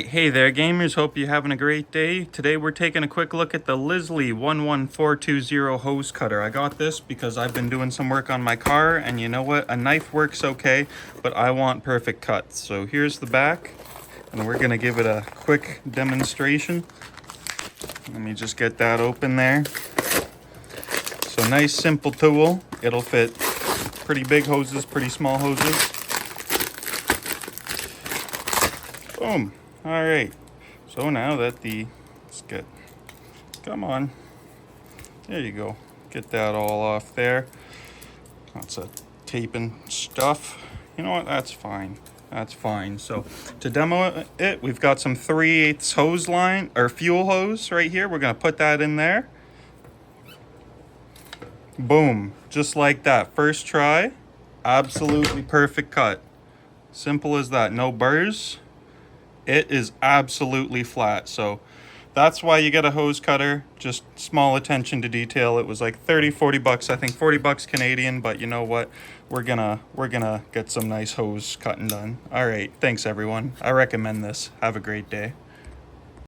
Hey there gamers, hope you're having a great day. Today we're taking a quick look at the Lisle 11420 hose cutter. I got this because I've been doing some work on my car, and you know what, a knife works okay, but I want perfect cuts. So here's the back, and we're gonna give it a quick demonstration. Let me just get that open there. So nice simple tool, it'll fit pretty big hoses, pretty small hoses. Boom. All right, so now that let's get, come on, there you go, get that all off there. Lots of taping stuff. You know what, that's fine, that's fine. So to demo it, we've got some 3/8 hose line, or fuel hose right here. We're gonna put that in there. Boom, just like that, first try, absolutely perfect cut. Simple as that, no burrs. It is absolutely flat, so that's why you get a hose cutter. Just small attention to detail. It was like 30-40 bucks, I think 40 bucks Canadian, but you know what, we're gonna get some nice hose cutting done. All right, thanks everyone, I recommend this. Have a great day.